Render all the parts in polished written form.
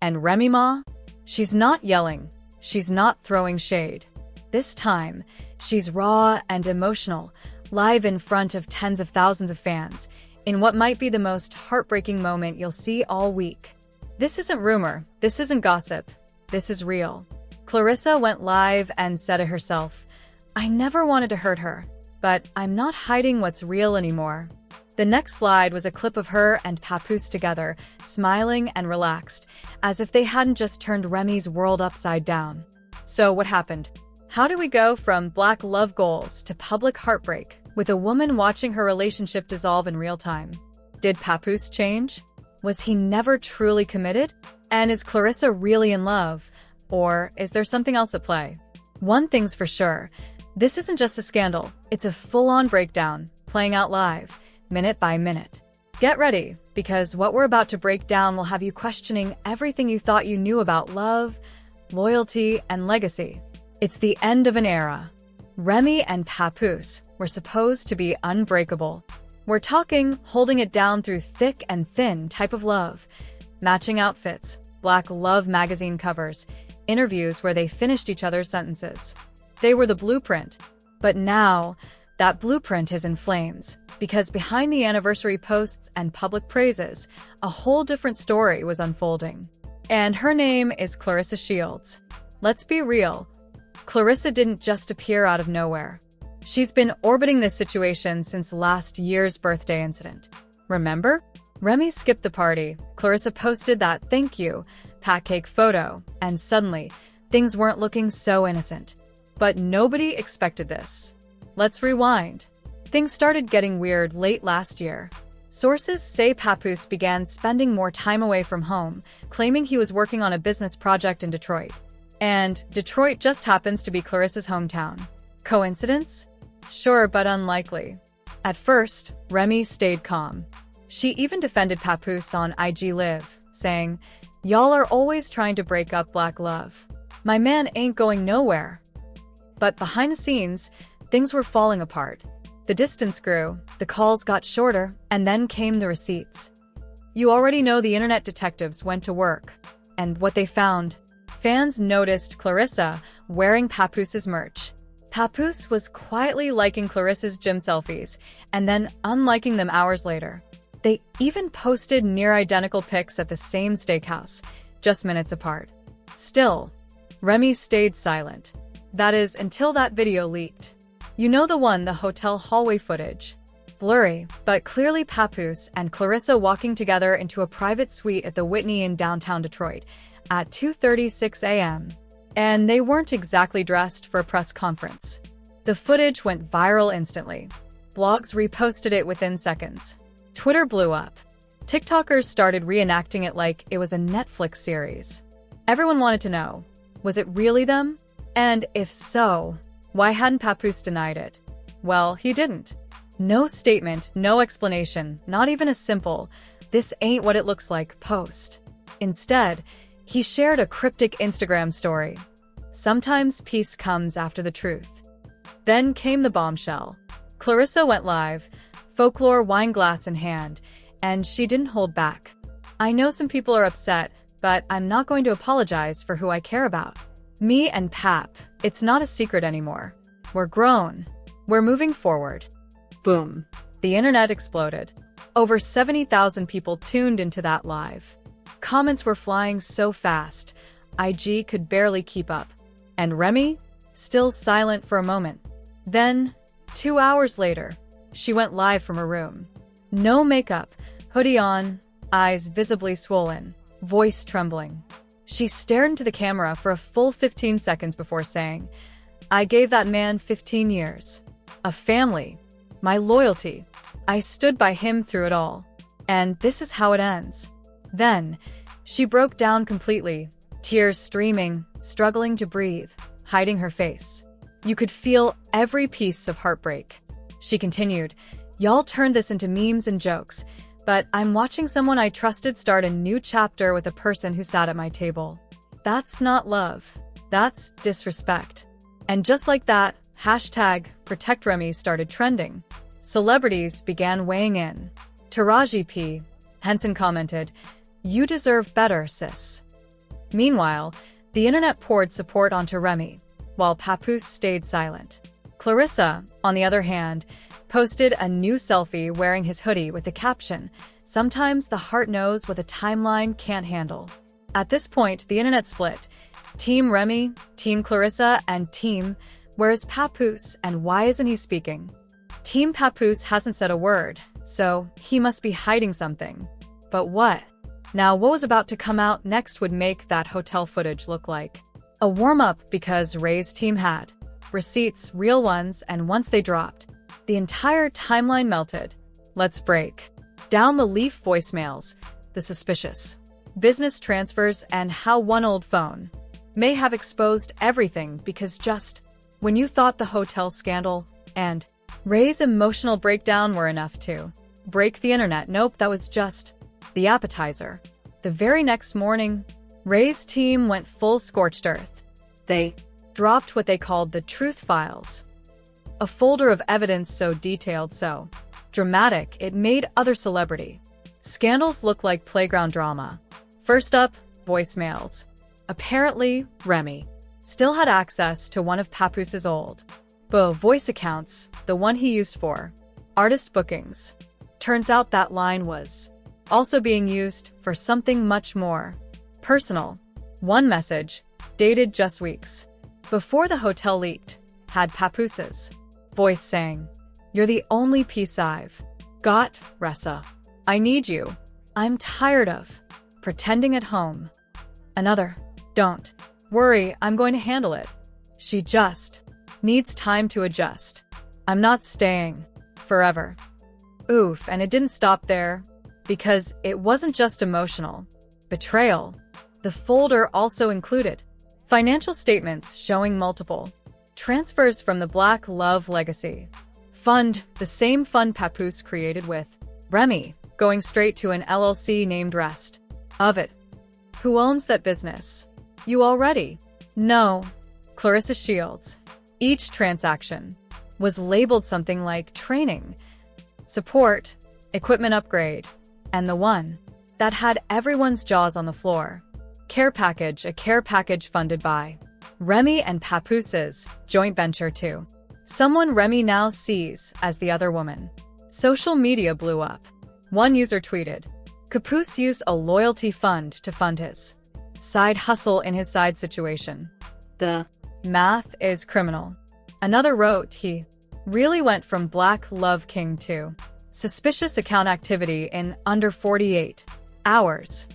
And Remy Ma? She's not yelling. She's not throwing shade. This time, she's raw and emotional, live in front of tens of thousands of fans, in what might be the most heartbreaking moment you'll see all week. This isn't rumor. This isn't gossip. This is real. Claressa went live and said it herself, "I never wanted to hurt her, but I'm not hiding what's real anymore." The next slide was a clip of her and Papoose together, smiling and relaxed, as if they hadn't just turned Remy's world upside down. So what happened? How do we go from black love goals to public heartbreak, with a woman watching her relationship dissolve in real time? Did Papoose change? Was he never truly committed? And is Claressa really in love? Or is there something else at play? One thing's for sure, this isn't just a scandal, it's a full-on breakdown, playing out live, minute by minute. Get ready, because what we're about to break down will have you questioning everything you thought you knew about love, loyalty, and legacy. It's the end of an era. Remy and Papoose were supposed to be unbreakable. We're talking holding it down through thick and thin type of love. Matching outfits, black love magazine covers, interviews where they finished each other's sentences. They were the blueprint. But now, that blueprint is in flames, because behind the anniversary posts and public praises, a whole different story was unfolding. And her name is Claressa Shields. Let's be real. Claressa didn't just appear out of nowhere. She's been orbiting this situation since last year's birthday incident. Remember? Remy skipped the party, Claressa posted that thank you pat cake photo, and suddenly, things weren't looking so innocent. But nobody expected this. Let's rewind. Things started getting weird late last year. Sources say Papoose began spending more time away from home, claiming he was working on a business project in Detroit. And Detroit just happens to be Claressa's hometown. Coincidence? Sure, but unlikely. At first, Remy stayed calm. She even defended Papoose on IG Live, saying, "Y'all are always trying to break up black love. My man ain't going nowhere." But behind the scenes, things were falling apart. The distance grew, the calls got shorter, and then came the receipts. You already know the internet detectives went to work. And what they found? Fans noticed Claressa wearing Papoose's merch. Papoose was quietly liking Claressa's gym selfies, and then unliking them hours later. They even posted near-identical pics at the same steakhouse, just minutes apart. Still, Remy stayed silent. That is, until that video leaked. You know the one, the hotel hallway footage. Blurry, but clearly Papoose and Claressa walking together into a private suite at the Whitney in downtown Detroit at 2:36 a.m. And they weren't exactly dressed for a press conference. The footage went viral instantly. Blogs reposted it within seconds. Twitter blew up. TikTokers started reenacting it like it was a Netflix series. Everyone wanted to know, was it really them? And if so, why hadn't Papoose denied it? Well, he didn't. No statement, no explanation, not even a simple, "this ain't what it looks like" post. Instead, he shared a cryptic Instagram story. Sometimes peace comes after the truth. Then came the bombshell. Claressa went live, folklore wine glass in hand, and she didn't hold back. "I know some people are upset, but I'm not going to apologize for who I care about. Me and Pap, it's not a secret anymore. We're grown. We're moving forward." Boom. The internet exploded. Over 70,000 people tuned into that live. Comments were flying so fast, IG could barely keep up. And Remy? Still silent for a moment. Then, 2 hours later, she went live from her room. No makeup, hoodie on, eyes visibly swollen, voice trembling. She stared into the camera for a full 15 seconds before saying, "I gave that man 15 years. A family. My loyalty. I stood by him through it all. And this is how it ends." Then, she broke down completely, tears streaming, struggling to breathe, hiding her face. You could feel every piece of heartbreak. She continued, "Y'all turned this into memes and jokes, but I'm watching someone I trusted start a new chapter with a person who sat at my table. That's not love. That's disrespect." And just like that, #ProtectRemy started trending. Celebrities began weighing in. Taraji P. Henson commented, "You deserve better, sis." Meanwhile, the internet poured support onto Remy, while Papoose stayed silent. Claressa, on the other hand, posted a new selfie wearing his hoodie with the caption, "Sometimes the heart knows what the timeline can't handle." At this point, the internet split. Team Remy, Team Claressa, and Team, "Where's Papoose and why isn't he speaking?" Team Papoose hasn't said a word, so he must be hiding something. But what? Now, what was about to come out next would make that hotel footage look like a warm-up, because Ray's team had receipts, real ones, and once they dropped, the entire timeline melted. Let's break down the leaf voicemails, the suspicious business transfers, and how one old phone may have exposed everything, because just when you thought the hotel scandal and Ray's emotional breakdown were enough to break the internet, nope, that was just the appetizer. The very next morning, Ray's team went full scorched earth. They dropped what they called the truth files, a folder of evidence so detailed, so dramatic, it made other celebrity scandals look like playground drama. First up, voicemails. Apparently, Remy still had access to one of Papoose's old voice accounts, the one he used for artist bookings. Turns out that line was also being used for something much more personal. One message, dated just weeks before the hotel leaked, had Papoose's voice saying, "You're the only piece I've got, Ressa. I need you. I'm tired of pretending at home." Another, "Don't worry, I'm going to handle it. She just needs time to adjust. I'm not staying forever." Oof, and it didn't stop there, because it wasn't just emotional betrayal. The folder also included financial statements showing multiple transfers from the Black Love Legacy Fund, the same fund Papoose created with Remy, going straight to an LLC named Rest of It. Who owns that business? You already know. Claressa Shields. Each transaction was labeled something like training, support, equipment upgrade, and the one that had everyone's jaws on the floor, care package, a care package funded by Remy and Papoose's joint venture too. Someone Remy now sees as the other woman. Social media blew up. One user tweeted, "Papoose used a loyalty fund to fund his side hustle in his side situation. The math is criminal." Another wrote, "He really went from Black Love King to suspicious account activity in under 48 hours."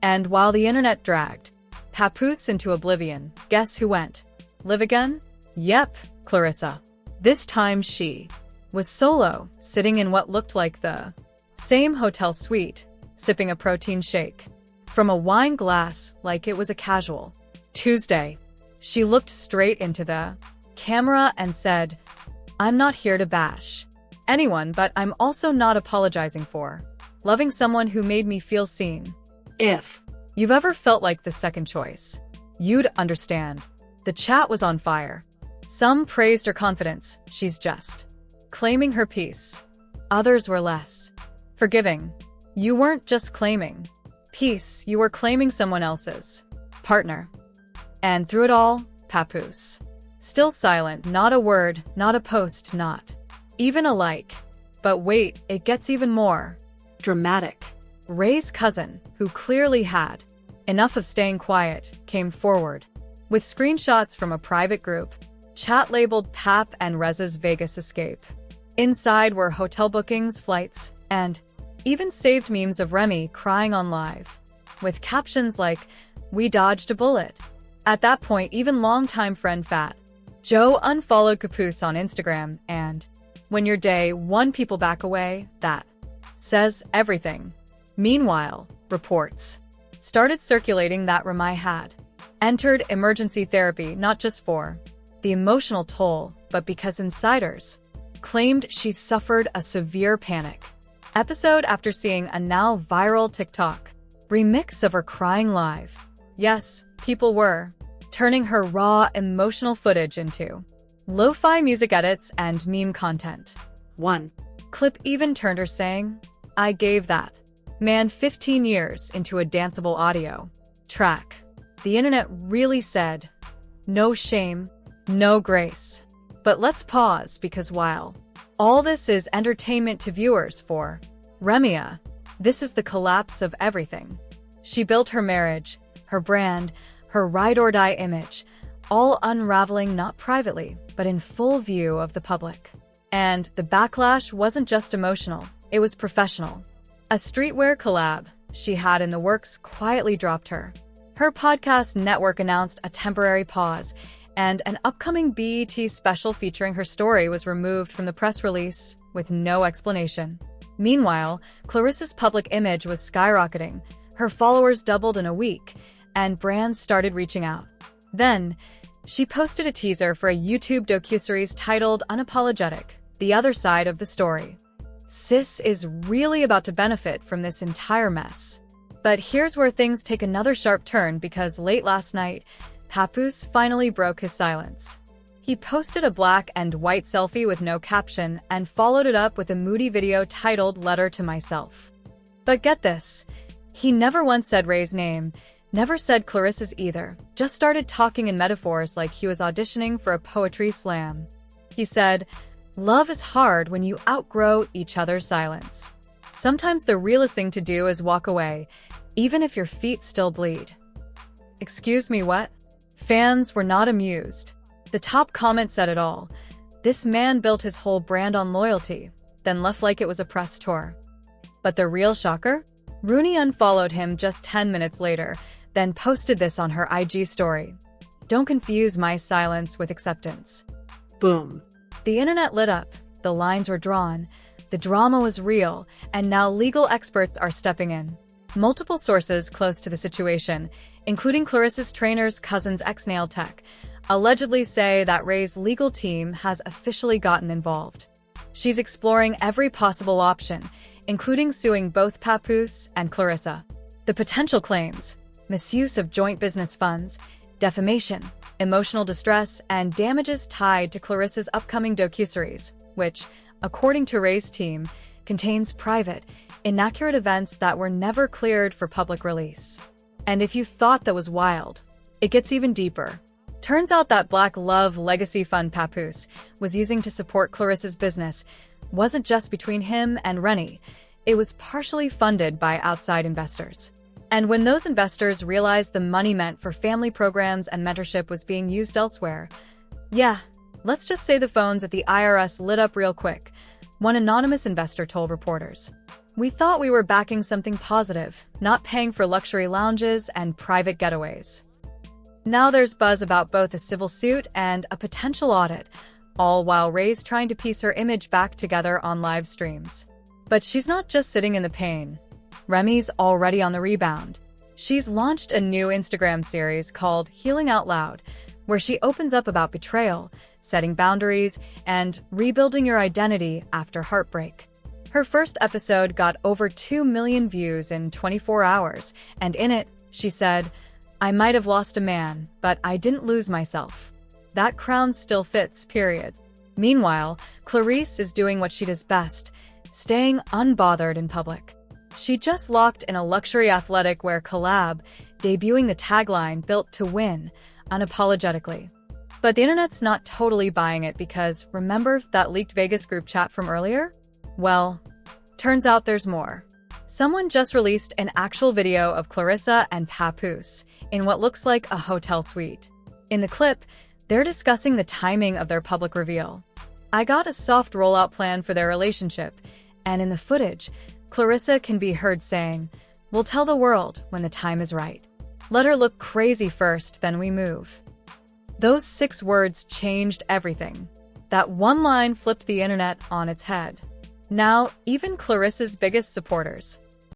And while the internet dragged Papoose into oblivion, guess who went live again? Yep, Claressa. This time she was solo, sitting in what looked like the same hotel suite, sipping a protein shake from a wine glass like it was a casual Tuesday. She looked straight into the camera and said, "I'm not here to bash anyone, but I'm also not apologizing for loving someone who made me feel seen." If you've ever felt like the second choice, you'd understand. The chat was on fire. Some praised her confidence, she's just claiming her peace. Others were less forgiving. You weren't just claiming peace, you were claiming someone else's partner. And through it all, Papoose still silent, not a word, not a post, not even a like. But wait, it gets even more dramatic. Ray's cousin, who clearly had enough of staying quiet, came forward with screenshots from a private group chat labeled Pap and Reza's Vegas escape. Inside were hotel bookings, flights, and even saved memes of Remy crying on live, with captions like, "We dodged a bullet." At that point, even longtime friend Fat Joe unfollowed Papoose on Instagram, and when you're day one people back away, that says everything. Meanwhile, reports started circulating that Remy had entered emergency therapy, not just for the emotional toll, but because insiders claimed she suffered a severe panic episode after seeing a now viral TikTok remix of her crying live. Yes, people were turning her raw emotional footage into lo-fi music edits and meme content. One clip even turned her saying, "I gave that man 15 years into a danceable audio track." the internet really said, no shame, no grace. But let's pause, because while all this is entertainment to viewers for Remy Ma, this is the collapse of everything. She built her marriage, her brand, her ride-or-die image, all unraveling not privately, but in full view of the public. And the backlash wasn't just emotional, it was professional. A streetwear collab she had in the works quietly dropped her. Her podcast network announced a temporary pause, and an upcoming BET special featuring her story was removed from the press release with no explanation. Meanwhile, Claressa's public image was skyrocketing. Her followers doubled in a week, and brands started reaching out. Then, she posted a teaser for a YouTube docuseries titled Unapologetic, The Other Side of the Story. Sis is really about to benefit from this entire mess. But here's where things take another sharp turn, because late last night, Papoose finally broke his silence. He posted a black and white selfie with no caption and followed it up with a moody video titled Letter to Myself. But get this, he never once said Ray's name, never said Claressa's either, just started talking in metaphors like he was auditioning for a poetry slam. He said, "Love is hard when you outgrow each other's silence. Sometimes the realest thing to do is walk away, even if your feet still bleed." Excuse me, what? Fans were not amused. The top comment said it all. This man built his whole brand on loyalty, then left like it was a press tour. But the real shocker? Rooney unfollowed him just 10 minutes later, then posted this on her IG story. "Don't confuse my silence with acceptance." Boom. The internet lit up, the lines were drawn, the drama was real, and now legal experts are stepping in. Multiple sources close to the situation, including Claressa's trainer's cousin's ex-nail tech, allegedly say that Ray's legal team has officially gotten involved. She's exploring every possible option, including suing both Papoose and Claressa. The potential claims: misuse of joint business funds, defamation, emotional distress, and damages tied to Claressa's upcoming docuseries, which, according to Ray's team, contains private, inaccurate events that were never cleared for public release. And if you thought that was wild, it gets even deeper. Turns out that Black Love legacy fund Papoose was using to support Claressa's business wasn't just between him and Remy, it was partially funded by outside investors. And when those investors realized the money meant for family programs and mentorship was being used elsewhere, yeah, let's just say the phones at the IRS lit up real quick, one anonymous investor told reporters. "We thought we were backing something positive, not paying for luxury lounges and private getaways." Now there's buzz about both a civil suit and a potential audit, all while Ray's trying to piece her image back together on live streams. But she's not just sitting in the pain. Remy's already on the rebound. She's launched a new Instagram series called Healing Out Loud, where she opens up about betrayal, setting boundaries, and rebuilding your identity after heartbreak. Her first episode got over 2 million views in 24 hours, and in it, she said, "I might have lost a man, but I didn't lose myself. That crown still fits, period." Meanwhile, Claressa is doing what she does best, staying unbothered in public. She just locked in a luxury athletic wear collab, debuting the tagline "Built to Win," unapologetically. But the internet's not totally buying it, because remember that leaked Vegas group chat from earlier? Well, turns out there's more. Someone just released an actual video of Claressa and Papoose in what looks like a hotel suite. In the clip, they're discussing the timing of their public reveal. "I got a soft rollout plan for their relationship," and in the footage, Claressa can be heard saying, "We'll tell the world when the time is right. Let her look crazy first, then we move." Those 6 words changed everything. That one line flipped the internet on its head. Now, even Claressa's biggest supporters,